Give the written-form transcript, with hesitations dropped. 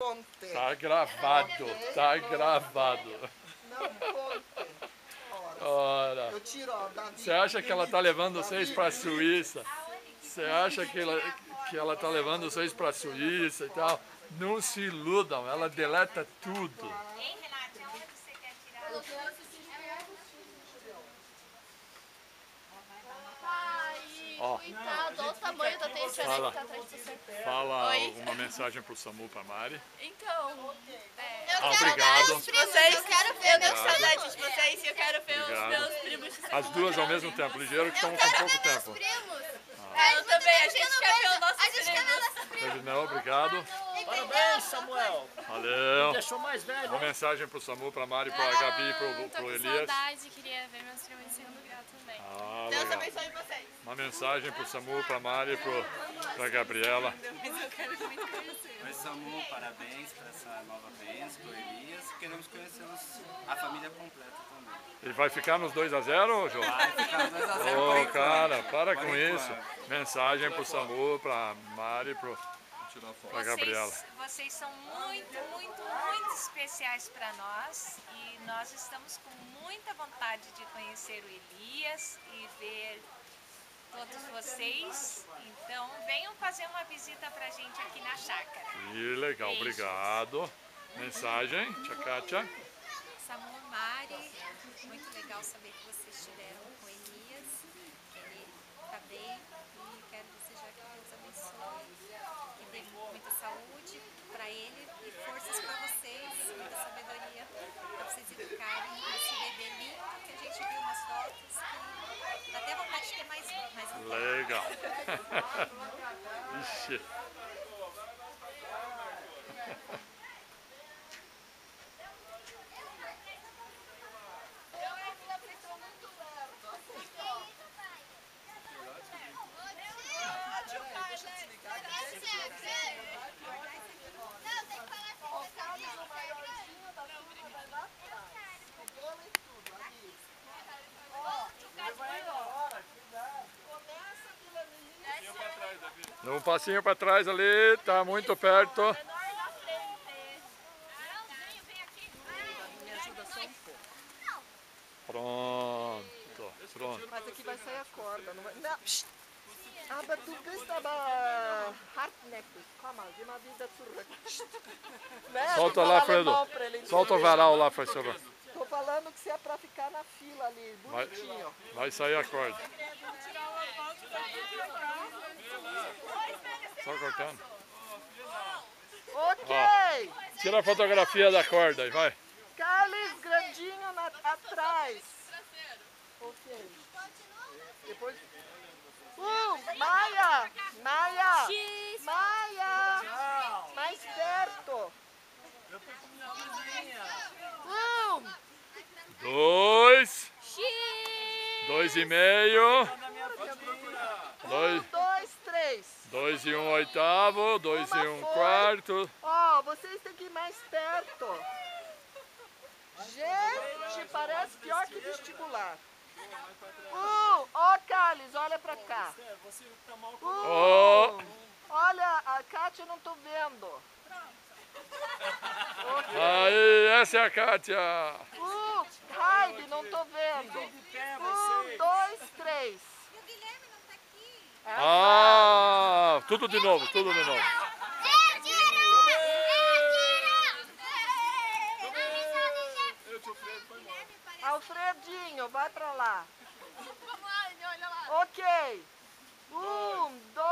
conte. Tá gravado, tá gravado. Não conte. Ora, Eu tiro, ó, Davi. você acha que ela tá levando vocês pra Suíça? Você acha que ela tá levando vocês pra Suíça e tal? Não se iludam, ela deleta tudo. Hein, Renata, onde você quer tirar? Ó, Coitado, olha o tamanho da tensão que tá atrás de você. fala Oi. uma mensagem pro Samu, pra Mari. Então, Obrigado. de vocês, eu quero ver, eu tô com saudade de vocês e eu quero ver Obrigado. os meus primos de segunda As duas ao mesmo tempo, ligeiro que estão com pouco tempo. Eu também, a gente quer ver os nossos primos. Ferdinand, obrigado. Parabéns, Samuel! Valeu. Deixou mais velho. Uma mensagem pro Samu, pra Mari, pra Gabi e pro Tô com Elias. saudade, queria ver meus primos de segundo grau também. Ah, Deus legal. abençoe vocês. Uma mensagem pro Samu, pra Mari e pra Gabriela. Mas eu quero muito conhecer. Oi, Samu, parabéns por essa nova bênção, pro Elias. Queremos conhecer a família completa também. Ele vai ficar nos 2 a 0, João? Vai ficar 2 a 0 por Ô, enquanto. cara, para Por com enquanto. isso. Mensagem pro Samu, pra Mari e pra Gabriela. Vocês são muito especiais para nós e nós estamos com muita vontade de conhecer o Elias e ver todos vocês. Então venham fazer uma visita pra gente aqui na chácara. E legal, obrigado. Mensagem, tia Kátia. Samu, Mari, muito legal saber que vocês estiveram com o Elias. Ele está bem e quero desejar que Deus abençoe, que dê muita saúde para ele e forças para vocês, muita sabedoria para vocês educarem esse bebê lindo que a gente viu umas fotos que dá até vontade de ter mais um. Legal. Ixi. Dá um passinho para trás ali, tá muito perto. Pronto, pronto. Mas aqui vai sair a corda. Não vai... Não. Aber du bist aber hartnäckig. Komm mal, geh mal wieder zurück. Né? Solta Vou lá, falar Fredo. alemão pra ele Solta o entender. varal lá, faz favor. Tô falando que você é pra ficar na fila ali, bonitinho. Vai sair a corda. Só cortando. Ok! Tira a fotografia da corda aí, vai. Carlos grandinho atrás. Ok. Depois... Maia! Maia! Maia! Mais perto! Dois. 2,5. 2, 3. 2 e 1 oitavo, 2 e 1 quarto. Ó, vocês têm que ir mais perto. Gente, parece pior que vestibular. Ó, Carlos, olha pra cá. Ó. Olha, a Kátia eu não tô vendo. Aí, essa é a Kátia. Heidi, não tô vendo. 1, 2, 3. Ah, tudo de novo, tudo de novo. Alfredinho, vai pra lá. Ok. 1, 2,